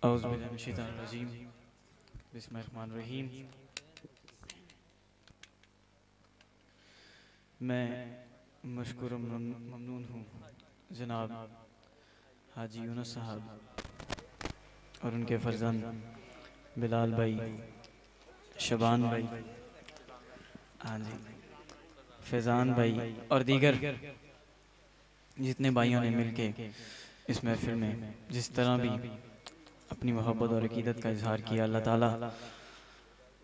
औज़ुबिल्लाहिमिनश्शैतानिर्रजीम बिस्मिल्लाहिर्रहमानिर्रहीम। मैं मशकूर ममनून हूँ जनाब हाजी यूनुस साहब और उनके फर्जंद बिलाल भाई, शबान भाई, हाँ जी, फैज़ान भाई और दीगर जितने भाइयों ने मिलके इस महफिल में जिस तरह भी अपनी मोहब्बत और अकीदत का इजहार किया, अल्लाह ताला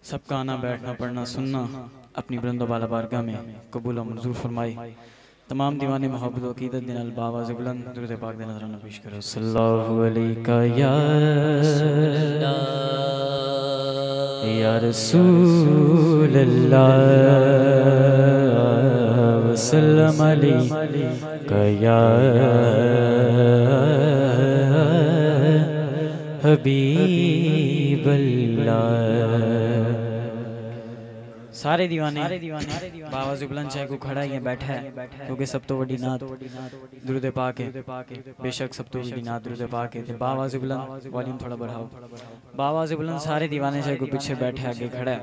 सबका आना बैठना पढ़ना सुनना अपनी बुलंद बाला बारगाह में कबूल और मंजूर फरमाए। तमाम दीवाने मोहब्बत और अकीदत दिन अल बावाज़ बुलंद दुरूद पाक दे नज़राना पेश करो। सल्लल्लाहु अलैका या रसूल अल्लाह वसल्लम अलैका या हबीब अल्लाह। सारे दीवाने बावाज़ बुलंद चाहे को खड़ा या बैठा है क्योंकि सब तो बड़ी नात दुरूद पाक है, बेशक सब तो बड़ी नात दुरूद पाक है। बावाज़ बुलंद वॉल्यूम थोड़ा बढ़ाओ। बावाज़ बुलंद सारे दीवाने चाहे को पीछे बैठे आगे खड़ा है,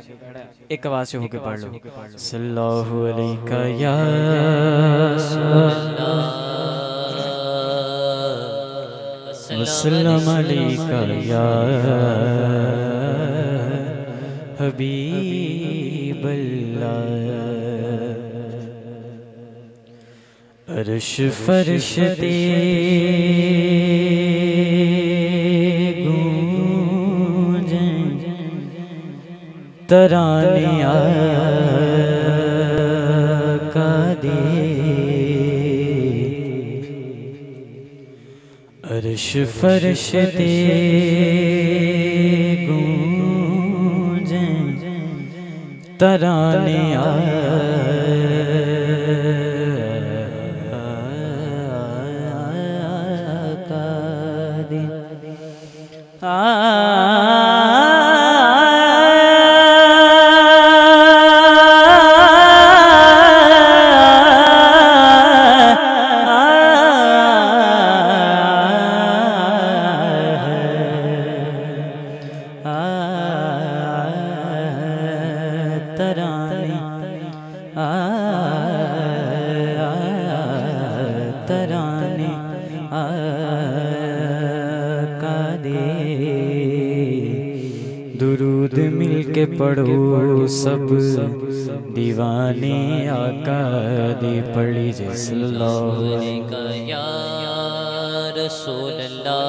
एक आवाज़ से होके पढ़ लो सल्लल्लाहु अलैका या वसल्लम अलैका या हबीब अल्लाह। अर्श फरिश्ते गूंजें तराने आका दे, अर्श फरिश्ते गूंजें तराने आका दे। तराने आका दे, दुरूद मिलके पढ़ो सब दीवाने आका दे। पढ़ी जय सल्लल्लाहु अलैका या रसूल अल्लाह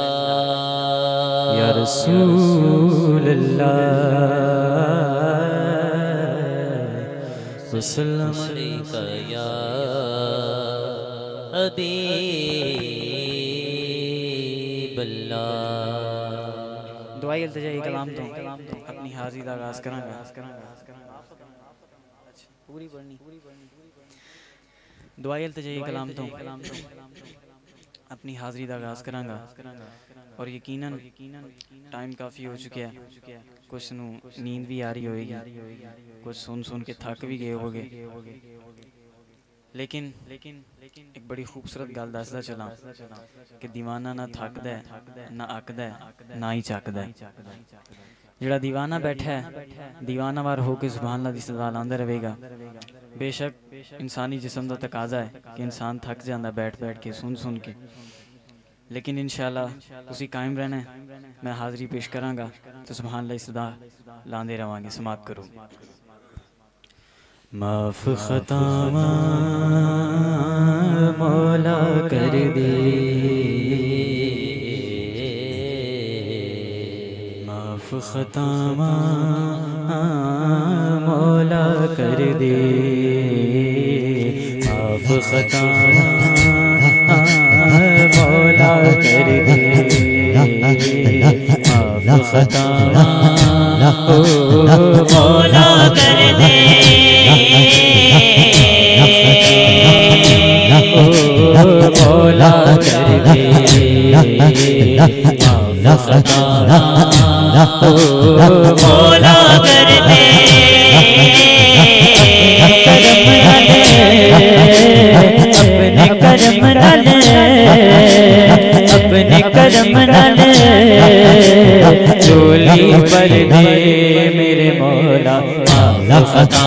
या रसूल अल्लाह वसल्लम अलैका या हबीब अल्लाह। दुआई इल्तिजाई कलाम तो अपनी हाज़री दा आगाज़ करांगा। पूरी पढ़नी दुआई इल्तिजाई कलाम तो अपनी हाज़री दा आगाज़ करांगा और यकीनन टाइम काफ़ी हो चुका है, कुछ नू नींद भी आ रही होएगी, कुछ सुन सुन के थक भी गए होगे, लेकिन एक बड़ी खूबसूरत गल दसदा चला कि दीवाना ना थकदा है ना अकदा है ना ही चकदा है। जिहड़ा दीवाना बैठा है दीवाना वार होकर सुभान अल्लाह दी सदा लांदा रहेगा। बेशक इंसानी जिस्म का तकाजा है कि इंसान थक जाता बैठ बैठ के सुन सुन के, लेकिन इंशाअल्लाह तुसी कायम रहना है। मैं हाज़री पेश करांगा तो सुभान अल्लाह दी सदा लांदे रवांगे। समाप्त करो। माफ खतावा मौला कर दे, माफ खतावा मौला कर दे, माफ खतावा मौला कर दे, माफ खतावा मौला कर दे, मौला कर दे, माफ खतावा मौला कर दे। अपने करम नाल अपने करम नाल चोली पर दे मेरे मौला माफ खता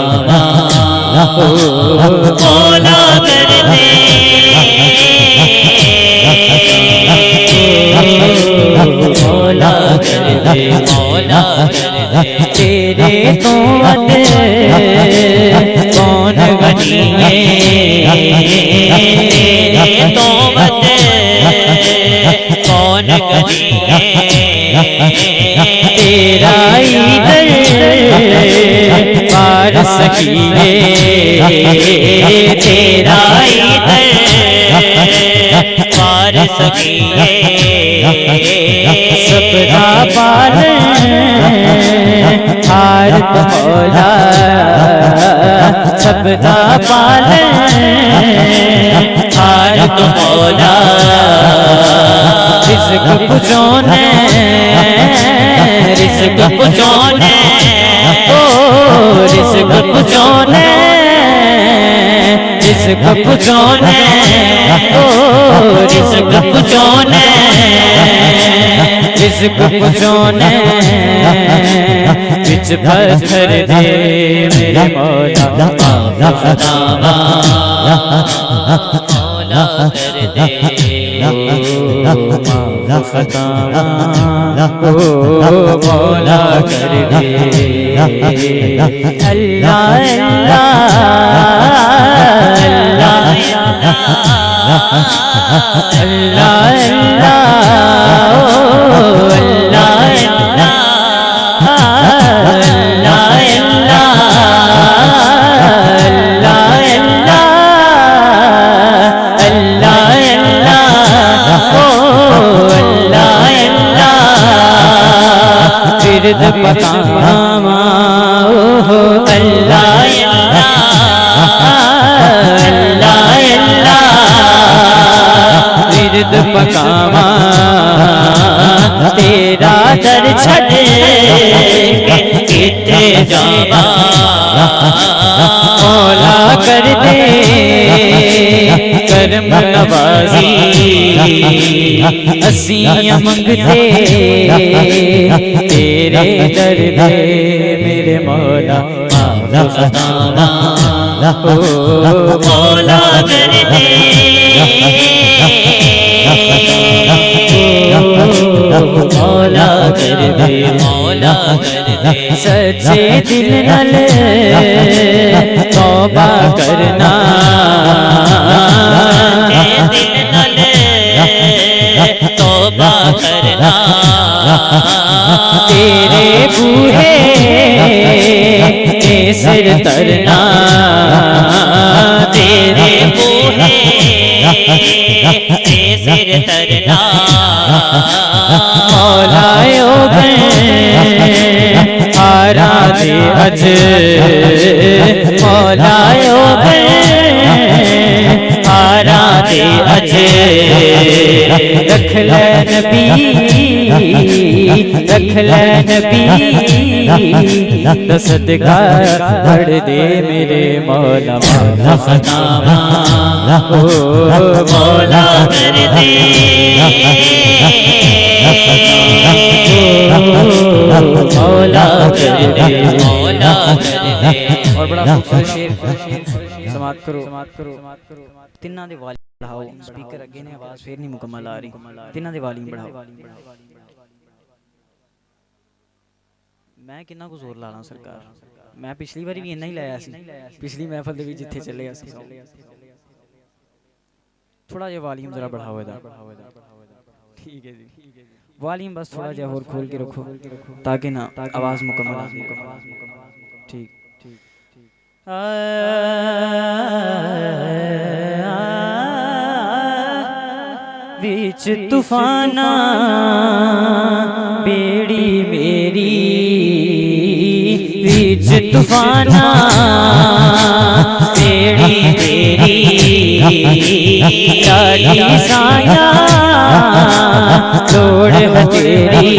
मौला कर दे मौला कर दे मौला कर दे तेरे तो कौन गनी है तेरे तो कौन गनी है तेरा इधर पार सकिए तेरा इधर पार सकिए सबका पार हार तो मौला सबका पार हार तो मौला रिज़्क़ पुछोने रिज़्क़ पुछोने ओ रिज़्क़ पुछोने रिज़्क़ पुछोने ओ रिज़्क़ पुछोने रिज़्क़ पुछोने बिच पत्थर दे मेरे मौला माफ खता मौला कर दे माफ खता मौला कर दे अल्लाह अल्लाह विरद पकामा ओ अल्लाह अल्लाह विरद पकामा तेरा दर छड़ के किथे जावा मौला कर दे करम नवाजी असियां मंगते तेरे दर दे मेरे मौला माफ खता मौला कर दे मौला कर दे मौला कर दे सच्चे दिल नाल तौबा करना सच्चे दिल नाल तौबा करना तेरे बूहे के सिर तरना तेरे बूहे के सिर तरना मौलायो हारा दे अज मौलायो हारा दे अज रख ले नबी रख ले नबी सदका बढ़ दे मेरे मौला माफ खता ओ मौला कर दे मौला कर दे मौला कर दे और बड़ा खूबसूरत शेर समाप्त करो तिन्ना दे वॉल्यूम बढ़ाओ स्पीकर अगे ने आवाज फिर नहीं मुकम्मल आ रही तिन्ना दे वॉल्यूम बढ़ाओ मैं किन्ना को जोर ला रहा सरकार मैं पिछली बारी भी इन्ना ही लाया सी पिछली महफिल दे विच जिथे चले सी थोड़ा जिहा वॉल्यूम जरा बढ़ाओ इहदा ठीक है जी वॉल्यूम बस थोड़ा जिहा होर खोल के रखो ताकि ना आवाज मुकम्मल आ जाए ठीक बीच तूफाना बेड़ी मेरी बीच तूफाना बेड़ी मेरी लाडी साया तोड़ है तेरी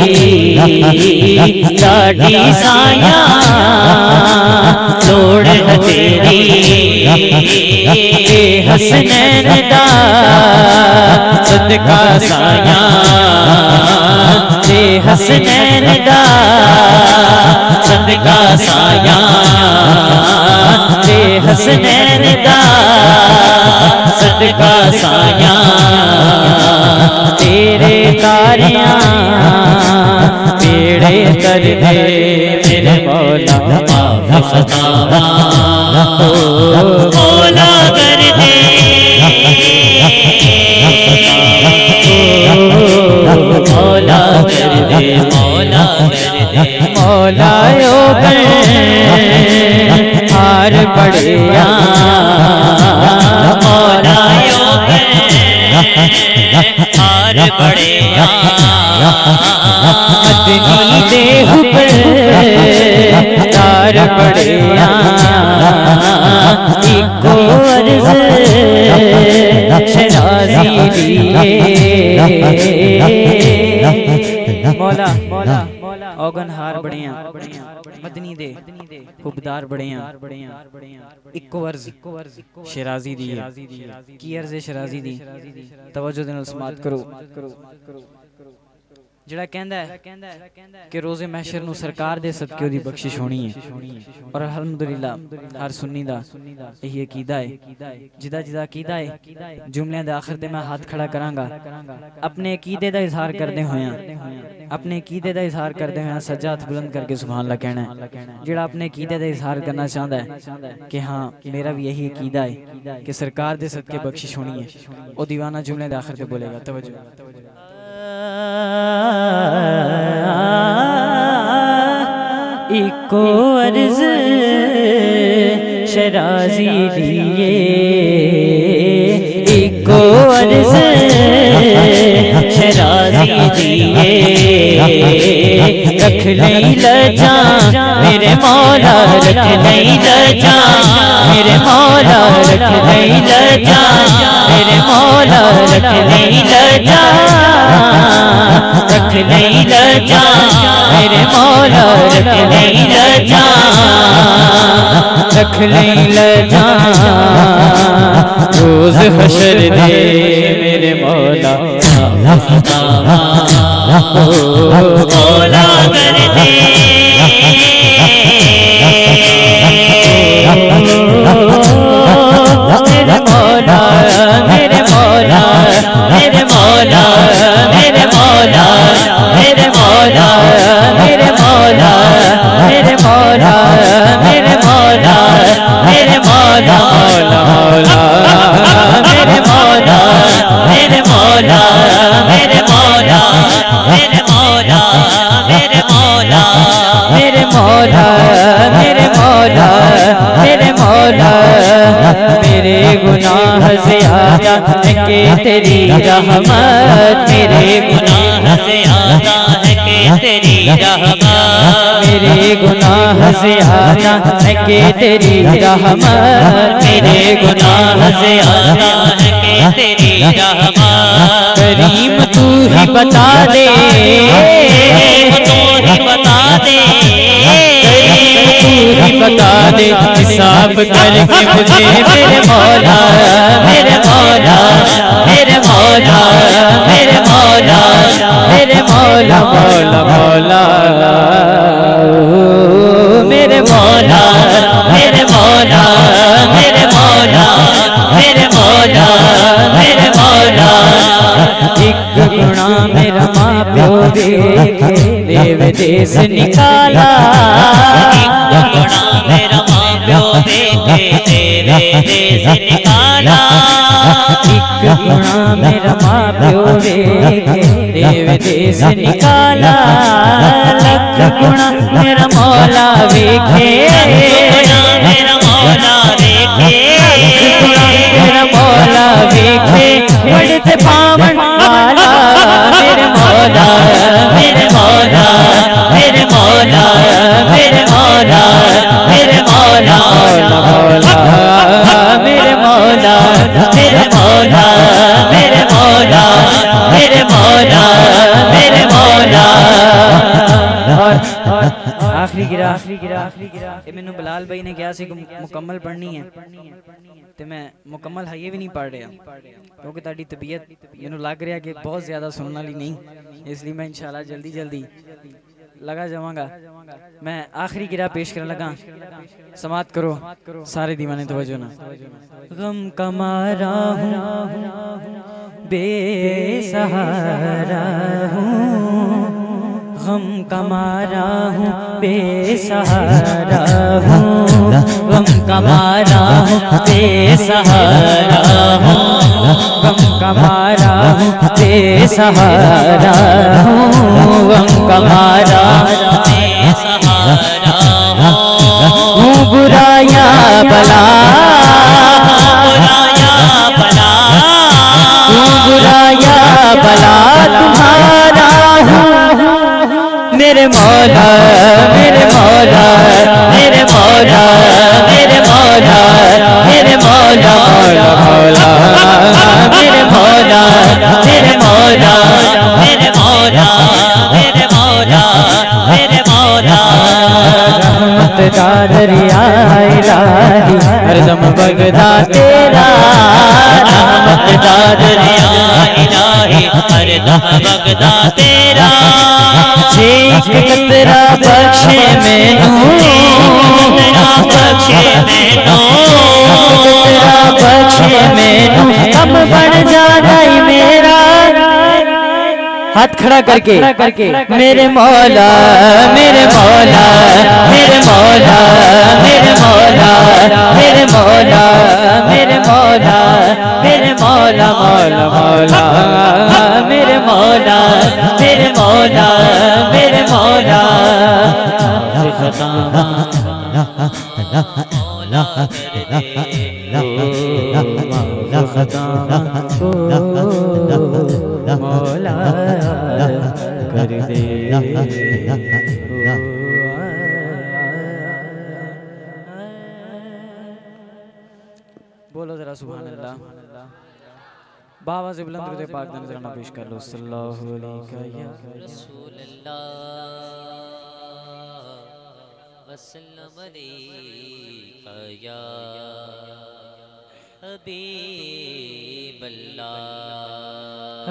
लाडी साया तोड़ है तेरी हसनैन दा सदका साया हसनैन दा सदका साया ते हसनैन दा सदका साया तेरे तारियां बेड़े कर दे मेरे मौला खतावा मौला कर दे मौला कर दे मौला कर दे मौला यो कर हार पड़िया मौला यो कर हार पड़िया मदनी दे हुक्म तार पड़िया इको अर्ज़ शराज़ी दिए मौला औगन हार बड़िया मदनी दे हुबदार बड़िया इको अर्ज़ शराज़ी दी की अर्ज़ शराज़ी दी तवज्जो दे नाल समात करो जिहड़ा कहंदा है कि रोज़े महशर नूं सरकार दे सदके ओदी बख्शिश होनी है और अल्हम्दुलिल्लाह हर सुन्नी दा यही अकीदा है जिदा जिदा अकीदा है जुमलियां दे आखिर ते मैं हाथ खड़ा करांगा अपने अकीदे दा इजहार करदे होया अपने अकीदे दा इजहार करदे होया सज्जा हाथ बुलंद करके सुभान अल्लाह कहना है जिहड़ा अपने अकीदे दा इजहार करना चाहता है कि हाँ मेरा भी यही अकीदा है कि सरकार दे सदके बख्शिश होनी है वो दीवाना जुमलियां दे आखिर ते बोलेगा तवज्जो इको अर्ज़ शराज़ी दिए इको अर्ज़ शराज़ी दिए रख नहीं लजा मेरे मौला रख नहीं लजा मेरे मौला रख नहीं लजा मेरे मौला रख नहीं लजा रख नहीं लजा मेरे मौला रख नहीं लजा रख नहीं लजा रोज़ हशर दे मेरे मौला मौला कर दे मेरे मौला मेरे मौला मेरे मौला मेरे मौला मेरे मौला मेरे मौला मेरे मौला मेरे मौला मेरे मौला मेरे मौला मेरे मौला मेरे मौला मेरे मौला मेरे मौला मेरे मौला मेरे मौला मेरे मौला मेरे गुनाह ज़्यादा है कि तेरी रहमत मेरे गुनाह ज़्यादा है कि तेरी रहमत मेरे गुनाह ज़्यादा है कि तेरी रहमत मेरे गुनाह ज़्यादा है कि तेरी रहमत करीम तू ही बता दे तू ही बता दे तू ही बता दे हिसाब करके मुझे मेरे मौला मेरे मौला मेरे मौला मेरे मौला मेरे मौला मौला मौला मेरे मौला मेरे मौला मेरे मौला मेरे मौला मेरे मौला एक गुना मेरा माँ प्यो देखे देव देश निकाला एक गुना मेरा माँ प्यो देखे तेरे देश निकाला एक गुना मेरा माँ प्यो देखे देव देश निकाला लख गुना मेरा मौला देखे मेरा मौला देखे मेरा मौला देखे बढ़ते पावन वाला मेरे मौला मेरे मौला मेरे मौला मेरे मौला मेरे मौला मौला मेरे मौला मेरे मौला मेरे मौला मेरे मौला मेरे मौला और आखिरी गिरा ये मैनू बिलाल भाई ने कहा सी मुकम्मल पढ़नी है ਤੇ ਮੈਂ ਮੁਕੰਮਲ ਹਾਈਏ ਵੀ ਨਹੀਂ ਪੜ ਰਿਹਾ ਕਿਉਂਕਿ ਤੁਹਾਡੀ ਤਬੀਅਤ ਮੈਨੂੰ ਲੱਗ ਰਿਹਾ ਕਿ ਬਹੁਤ ਜ਼ਿਆਦਾ ਸੁਣਨ ਵਾਲੀ ਨਹੀਂ, ਇਸ ਲਈ ਮੈਂ ਇਨਸ਼ਾਅੱਲਾ ਜਲਦੀ ਜਲਦੀ लगा जाऊंगा। मैं आखिरी गिरा पेश करने लगा, समात करो सारे दीवाने तवज्जो ना। गम का मारा हूँ बेसहारा हूँ, गम का मारा हूँ बेसहारा हूँ, गम का मारा हूँ बेसहारा हूँ, गम का मारा हूँ बेसहारा हूँ, गम का मारा बेसहारा हूँ, बुराया बला बुराया बला तुम्हारा हूँ, मेरे मौला मेरे मौला मेरे मौला मेरे मौला मेरे मौला मौला मौला मेरे मौला मेरे मौला मेरे मौला मेरे मौला मेरे मौला रहमत का दरिया इलाही हरदम बगदा तेरा, रहमत का दरिया इलाही हरदम बगदा तेरा, एक कतरा बख्शे मैनू बख्शे मैनू कतरा बख्शे मैनू कम बढ़ जाना ही मेरा, हाथ खड़ा करके मेरे मौला मेरे मौला मेरे मौला मेरे मौला मेरे मौला मेरे मौला मेरे मौला मौला मौला मेरे मौला मेरे मौला मेरे मौला मौला कर दे। बोलो जरा सुभान अल्लाह। बाबा से बुलंद रुतबे पाक दा नजराना पेश कर लो। सल्लल्लाहु अलैहि रसूलुल्लाह वसल्लम अलैका या हबीब अल्लाह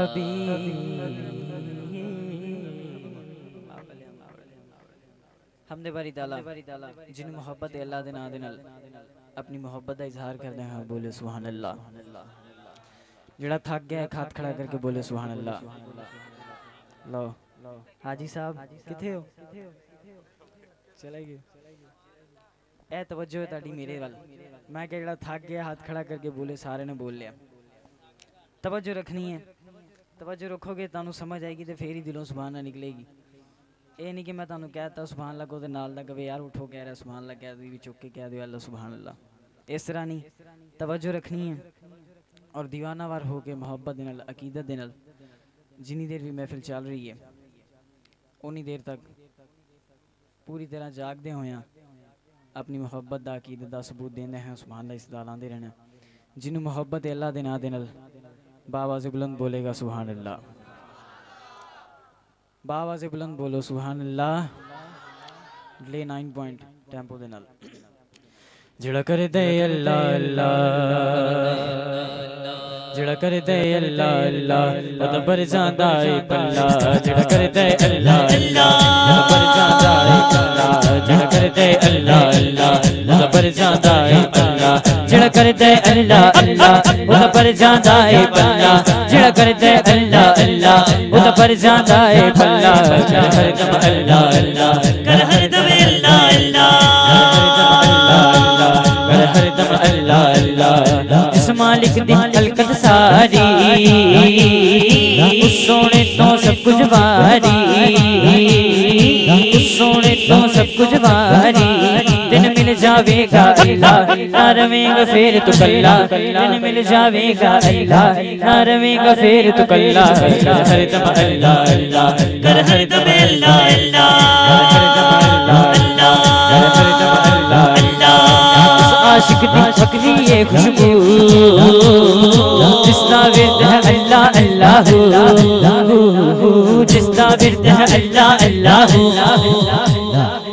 हमदे बारी ताला जिन मोहब्बत अल्लाह दे नाम दे नाल अपनी मोहब्बत का इजहार करते हैं बोले सुभान अल्लाह। जड़ा थक गया है हाथ खड़ा करके बोले सुभान अल्लाह। लो हाजी साहब किथे हो, चले गए। ए तवज्जो है ताड़ी मेरे वाल, मैं क्या जड़ा थक गया हाथ खड़ा करके बोले, सारे ने बोल लिया। तवज्जो रखनी है, तवज्जो रखोगे तानू समझ आएगी तो फिर ही दिलों सुभान अल्लाह निकलेगी। ये नहीं कि मैं तुहानू कहता सुभान अल्लाह को नाल दा कवे यार उठो कह रहा सुभान अल्लाह कह दी चुक के कह दो अल्लाह सुभान अल्लाह, इस तरह नहीं। तवज्जो रखनी है और दीवाना वार हो के मोहब्बत दे नाल अकीदत दे नाल जिन्नी देर भी महफिल चल रही है उन्नी देर तक पूरी तरह जागदे होया अपनी मोहब्बत दा अकीदत दा सबूत देंदे हैं सुभान अल्लाह इस दालां दे रहना। जिन्नू मोहब्बत है अल्लाह दे नाम दे नाल बाबा से बुलंद बोलेगा सुभान अल्लाह। बाबा से बुलंद बोलो सुभान अल्लाह। ले 9 पॉइंट टेंपो दे नाल जड़ा करे दे अल्लाह अल्लाह जड़ा करे दे अल्लाह अल्लाह ओदा पर जांदा है पल्ला जड़ा करे दे अल्लाह अल्लाह ओदा पर जांदा है पल्ला जड़ा करे दे अल्लाह अल्लाह ओदा पर जांदा है पल्ला जड़ा करे दे अल्लाह अल्लाह ओदा पर जांदा है पल्ला जड़ा करे दे अल्लाह अल्लाह ओदा पर जांदा है पल्ला कर हर दम अल्लाह अल्लाह कर हर दम अल्लाह अल्लाह कर हर दम अल्लाह अल्लाह। जिस मालिक दी हलकत सारी उस सोने तो सब कुछ वारी उस सोने तो सब कुछ वारी दिन मिल जावेगा अल्लाह ना रवेगा फिर तो कल्ला दिन मिल जावेगा अल्लाह ना रवेगा फिर तो कल्ला कर हर दम अल्लाह अल्लाह कर हर दम अल्लाह अल्लाह कर हर दम अल्लाह अल्लाह। आशिक दी फकरी ये खुशबू जिसका विरद है अल्लाह अल्लाह जिसका विरद है अल्लाह अल्लाह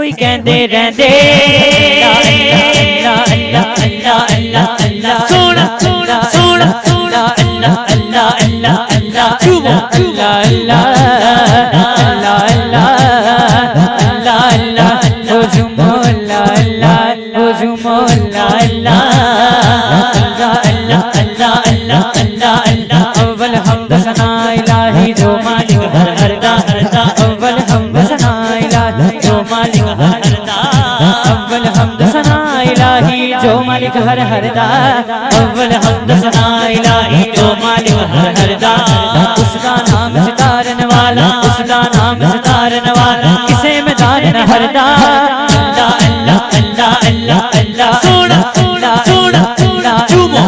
ਇਹੋ ਹੀ ਕਹਿੰਦੇ ਰਹਿੰਦੇ ਅੱਲਾ ਅੱਲਾ ਅੱਲਾ ਅੱਲਾ ਅੱਲਾ ਸੋਹਣਾ ਸੋਹਣਾ ਸੋਹਣਾ ਸੋਹਣਾ ਅੱਲਾ ਅੱਲਾ ਅੱਲਾ ਅੱਲਾ ਅੱਲਾ ਅੱਲਾ ਅੱਲਾ ਅੱਲਾ ਅੱਲਾ ਅੱਲਾ ਅੱਲਾ ਓ ਜੁਮੋ ਅੱਲਾ ਅੱਲਾ ਓ ਜੁਮੋ ਅੱਲਾ ਅੱਲਾ ਅੱਲਾ ਅੱਲਾ ਅੱਲਾ ਅੱਲਾ ਅੱਲਾ ਅੱਲਾ अव्वल हमद सना इलाही जो मालिक हर हर दा अव्वल हमद सना इलाही जो मालिक हर हर दा अव्वल हमद सना इलाही जो मालिक हर हर दा अव्वल हमद सना इलाही जो मालिक हर हर दा उसका नाम सितारन वाला उसका नाम सितारन वाला किसे में दारन हर दा अल्लाह अल्लाह अल्लाह अल्लाह अल्लाह सोना सोना सोना सोना चुमो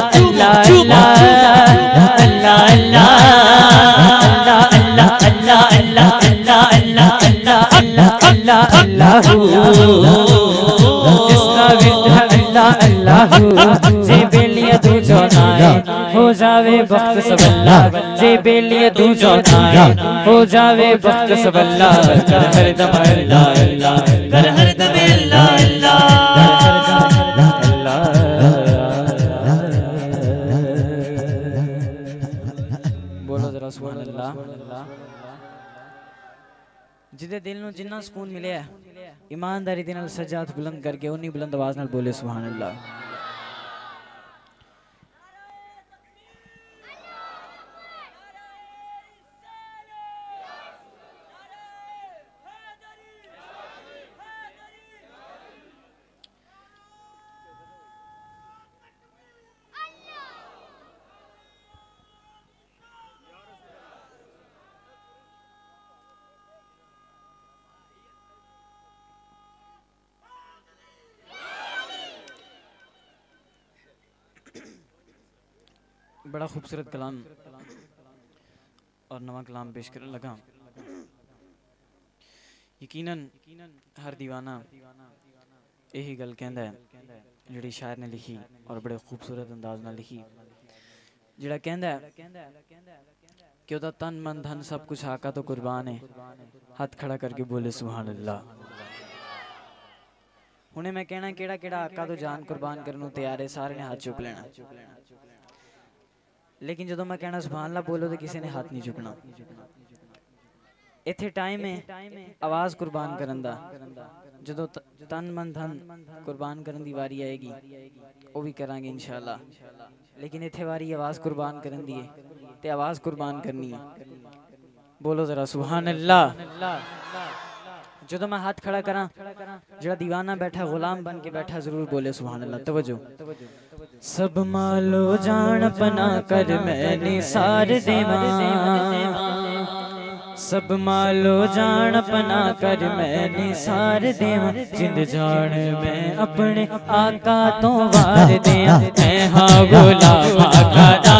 अल्लाह अल्लाह जे बेलिया तू चौनाए हो जावे वक्त सबल्ला जे बेलिया तू चौनाए हो जावे वक्त सबल्ला कर हर दम अल्लाह अल्लाह कर हर दम अल्लाह अल्लाह बोलो जरा सुभान अल्लाह जिदे दिल नूं जिन्ना सुकून मिले ईमानदारी दे नाल सजात बुलंद करके उन्नी बुलंद आवाज नाल बोले सुभान अल्लाह बड़ा खूबसूरत कलाम और नवा कलाम पेश करने लगा। यकीनन हर दीवाना यही गल कहंदा है जिहड़ी शायर ने लिखी और बड़े खूबसूरत अंदाज नाल लिखी, जिहड़ा कहंदा है कि ओदा तन मन धन सब कुछ आका तो कुर्बान है, हाथ खड़ा करके बोले सुभान अल्लाह। हुणे मैं कहना केड़ा केड़ा आका तो जान कुर्बान करने नूं तैयार है, सारे ने हाथ चुक लेना, लेकिन जो मैं कहना सुभान अल्लाह बोलो तो किसी ने हाथ नहीं चुकना। इत्थे टाइम है आवाज़ कुर्बान करन दा, जो तन मन धन कुर्बान करन दी वारी आएगी वो भी करांगे इंशाअल्लाह, लेकिन इत्थे वारी आवाज़ कुर्बान करन दी है ते आवाज़ कुर्बान करनी है। बोलो जरा सुभान अल्लाह। जो मैं हाथ खड़ा करा जो दीवाना बैठा गुलाम बन के बैठा जरूर बोले सुभान अल्लाह। तवज्जो। सब मालो जान पना कर मैंने सार देवा, सब मालो जान पना कर मैंने सार देवा, जिंद जान मैं अपने आका तो वार दिया। मैं हाँ गुलाम आका दा,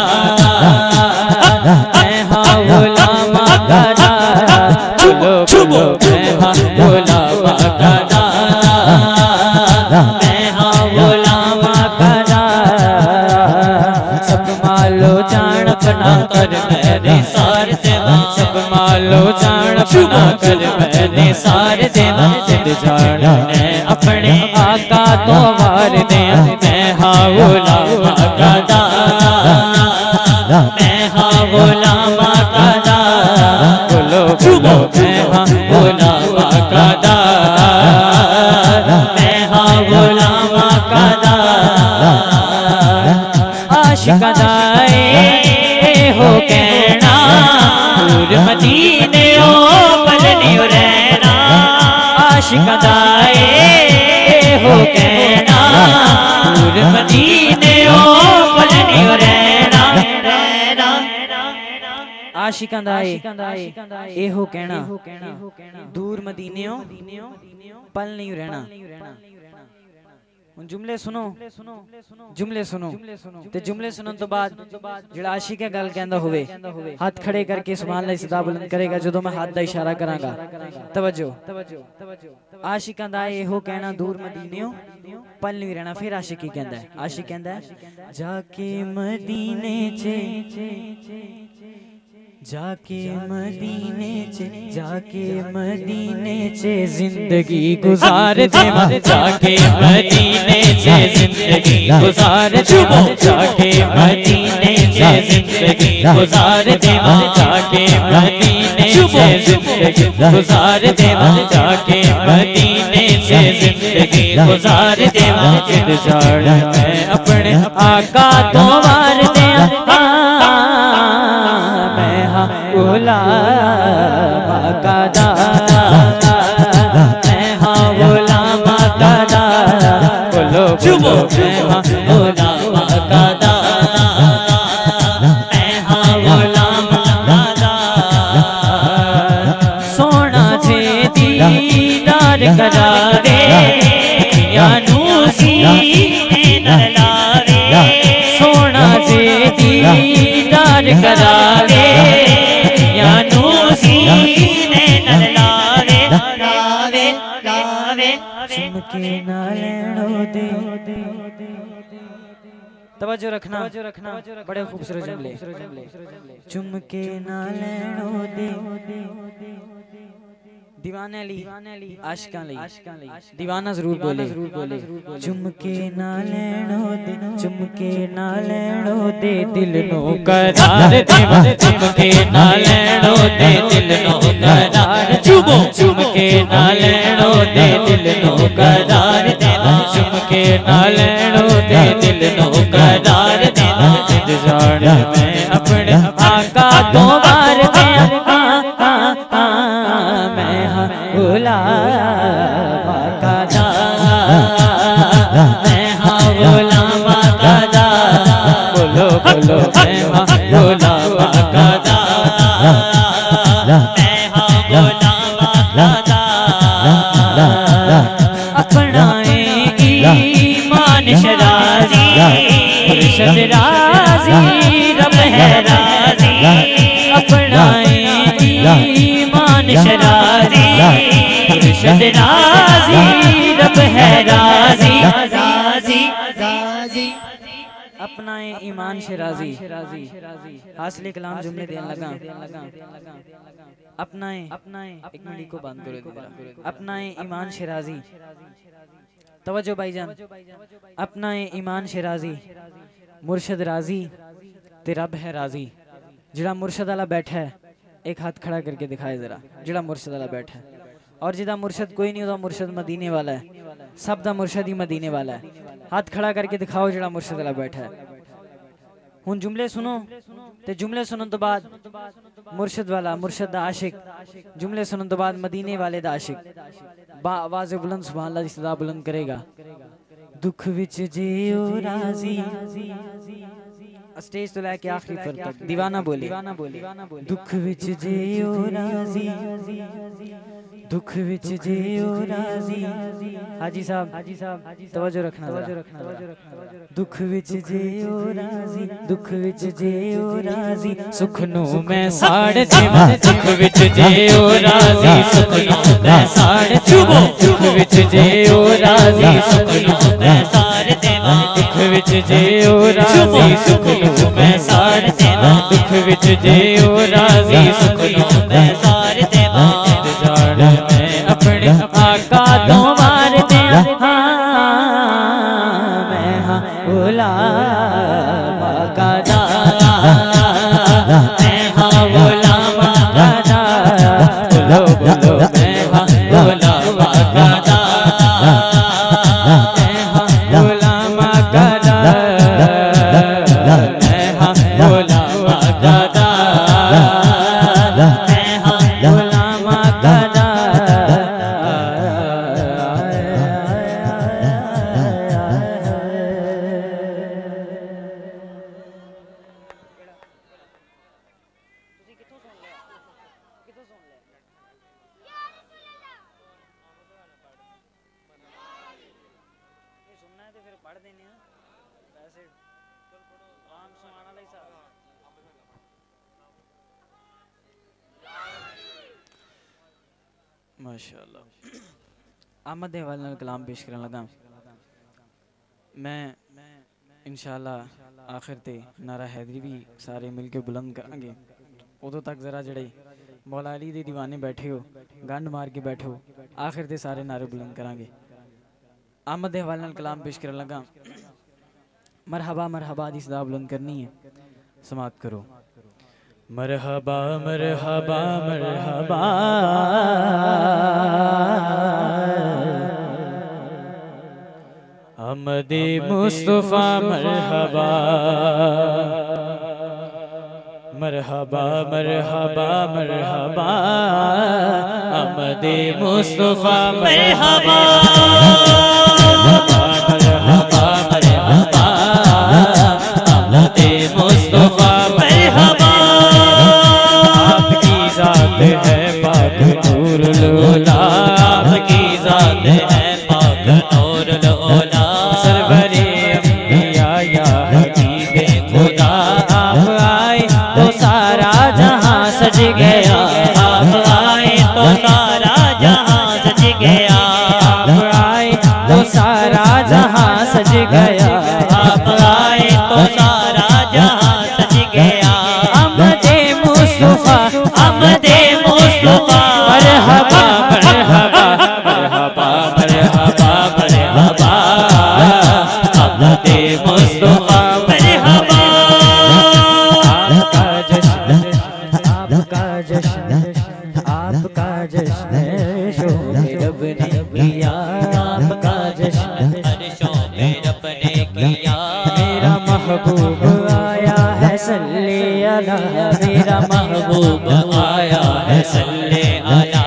मैं हाँ गुलाम आका दा, बोलो बोलो मैं हाँ गुलाम आका दा, मैं हाँ गुलाम आका दा। सब मालो जान पना कर मैंने सार देवा, सब मालो जान पना कर मैंने सार देवा, जिंद जान मैं अपने आका तो वार दिया। मैं हाँ गुलाम आका दा, मैं हाँ गुलाम आका दा, बोलो बोलो मैं हाँ गुलाम आका दा, मैं हाँ गुलाम आका दा। आशिक दाए हो कहना दूर मदीने ओ पलने रहना, आशिक दाए हो कहना दूर मदीने ओ पलने रहना। आशिकां दा एहो कहना दूर मदीनेओं पल नहीं रहना। जुमले सुनो, जुमले सुनो ते जुमले सुनन तो बाद जिहड़ा आशिक है गल कहंदा होवे हाथ खड़े करके सुभान अल्लाह सदा बुलंद करेगा जदों मैं हाथ दा इशारा करांगा। तवज्जो। आशिकां दा एहो कहना दूर मदीनेओं पल नहीं रहना। फिर आशिक की कहंदा है, आशिक कहंदा है जाके मदीने च जाके मदीने चे जिंदगी गुजार दे जाके मदीने चे जिंदगी गुजार दे जाके मदीने चे जिंदगी गुजार दे जाके मदीने चे जिंदगी गुजार दे जाके मदीने चे जिंदगी गुजार दे इंतजार मैं अपने आका तो वार दे गुलाम का दादा मैं हाँ गुलाम का दादा बोलो बोलो मैं हाँ गुलाम का दादा मैं हाँ गुलाम का दादा सोना जे दीदार करा दे यानूसी न लावे सोना जे दीदार करा दे चुमके ना लेनो दे तवज्जो रखना बड़े खूबसूरत जुमले चुमके ना लेनो दे दीवाने अली आशिकां अली दीवाना जरूर बोले चुमके ना लेनो दे चुमके ना लेनो दे दिल नो करार दे चुमके ना लेनो दे दिल नो करार चुमके ना लेनो दे दिल नो करार दे चुमके ना लेनो दे दिल नो करार दे इंतजार मैं अपने आका तो वार दे गुलाम का दादा मैं हाँ गुलाम का दादा बोलो बोलो मैं हाँ गुलाम का दादा मैं हाँ गुलाम का दादा अपनाए ईमान शराजी मुर्शद राजी रब है राजी अपनाए ईमान शराजी मुर्शद राजी रब है राजी अपनाए ईमान शराजी हासिल कलाम जुमले देने लगा अपनाए एक मिनट को बंद करो अपनाए ईमान शराजी तवज्जो भाईजान अपनाए ईमान शराजी मुर्शद राजी ते रब है राजी जिड़ा मुर्शद वाला बैठा है एक हाथ खड़ा करके दिखाए जरा जिड़ा मुर्शद वाला बैठा है और जिदा मुर्शद कोई नहीं होता मुर्शद मदीने वाला है सब दा मुर्शद ही मदीने वाला है हाथ खड़ा करके दिखाओ जिड़ा मुर्शद वाला बैठा है हुन जुमले सुनो ते जुमले सुनने तो बाद मुर्शद वाला मुर्शद दा आशिक जुमले सुनने तो बाद मदीने वाले दा आशिक बा आवाज बुलंद सुभान अल्लाह दी सदा बुलंद करेगा दुख विच जियो राजी स्टेज तो लेके आखिरी फर तक दीवाना बोले दुख विच जियो राजी दुख विच जियो राजी हाजी साहब तवज्जो रखना दुख विच जियो राजी दुख विच जियो राजी सुख नु मैं साड़ देवां दुख विच जियो राजी सुख नु मैं साड़ देवां दुख विच जियो राजी सुख नु मैं साड़ देवां दुख विच जियो राजी सुख नु मैं साड़ देवां दुख विच जियो राजी सुख नु मैं साड़ देवां इंतजार मैं अपने आका तो मार दे मैं हाँ गुलाम का दादा मैं हाँ गुलाम का दादा बोलो बोलो मैं हाँ गुलाम का दादा मैं हाँ गुलाम का दादा मैं हाँ गुलाम का दादा मैं हाँ गुलाम का दादा माशाअल्लाह अहमद वाले कलाम पेश करने लगा मैं इंशाअल्लाह आखिर ते नारा हैदरी भी सारे मिलके बुलंद करांगे उदों तक जरा जड़े मौला अली दे दीवाने बैठे हो, गंढ मार के बैठो, आखिर दे सारे नारे बुलंद करांगे। अहमद दे हवाले नाल कलाम पेश करन लगा। मरहबा मरहबा दी सदा बुलंद करनी है, समात करो। मरहबा मरहबा मरहबा अहमदे मुस्तफा मरहबा मरहबा मरहबा मरहबा अहमदे मुस्तफा मरहबा मरहबा मरहबा अहमदे मुस्तफा मरहबा। आपकी जात है पाक नूर लोला, आपकी जात है पाक नूर लोला। सरवरे अंबिया या हबीबे खुदा, आप आए तो सारा जहां सज गया, आप आए तो सारा जहां सज गया, आप आए तो सारा जहां सज गया, आप आए तो सारा जहां सज गया। अहमदे मुस्तफा अहमदे मुस्तफा मरहबा मरहबा मरहबा मरहबा मरहबा अहमदे मुस्तफा मरहबा। आपका जश्न आपका जश्न आपका जश्न शोभे रब ने किया, आपका जश्न शोभे रब ने किया। मेरा महबूब आया है सल्ले अला, मेरा महबूब आया है सल्ले अला।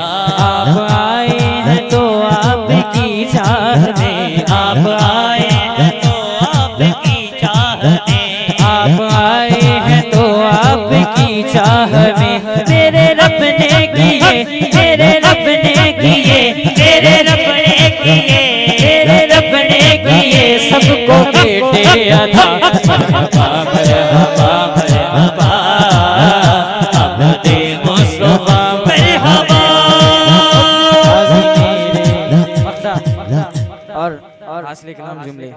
आप आए हैं तो आपकी चाहते, आप आए हैं तो आपकी चाहते, आप आए हैं तो आपकी चाह में मेरे रब ने किए, मेरे रब ने किए, मेरे रब ने किए, मेरे रब ने किए सबको बेटे अदा। मरहबा मरहबा मरहबा अहमदे मुस्तफा मरहबा। और हासिल कलाम जुमले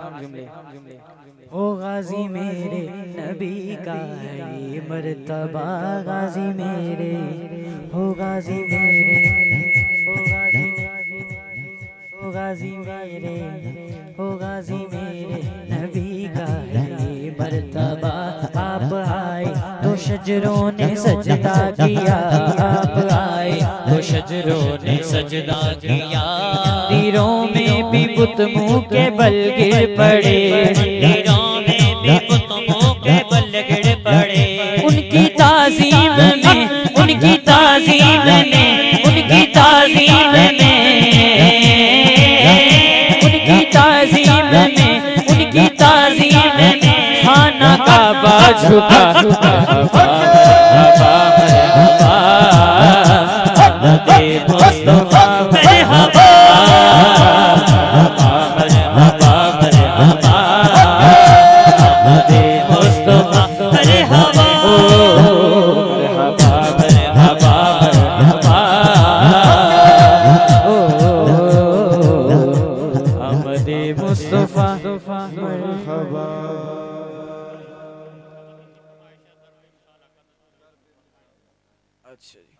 ओ गाजी मेरे नबी का है ये मर्तबा, गाजी मेरे हो गाजी मेरे हो गाजी हो गाजी मेरे हो गाजी मेरे नबी का है ये मर्तबा। आप आए तो शजरों ने सजदा किया, आप आए तो शजरों ने सजदा किया। तीरों में भी बुत मुंह के बल गिर पड़े, तीरों में भी बुत मुंह के बल गिर पड़े। उनकी ताज़ीम में उनकी ताज़ीम में उनकी ताज़ीम में उनकी ताज़ीम में उनकी ताज़ीम में खाना काबा झुका। मरहबा मरहबा मरहबा अहमदे मुस्तफा मरहबा मरहबा मरहबा अहमदे मुस्तफा मरहबा मरहबा मरहबा मरहबा अहमदे मुस्तफा मरहबा। अच्छा जी,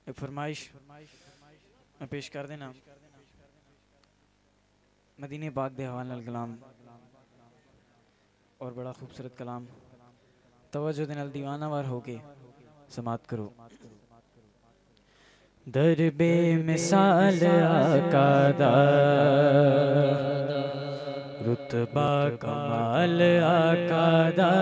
एक फरमाइश मैं पेश कर देना। मदीने पाक दे हवाले नाल कलाम और बड़ा खूबसूरत कलाम, तवज्जो दे नाल दीवाना वार होके समात करो। दर बेमिसाल आका दा रुतबा कमाल आका दा।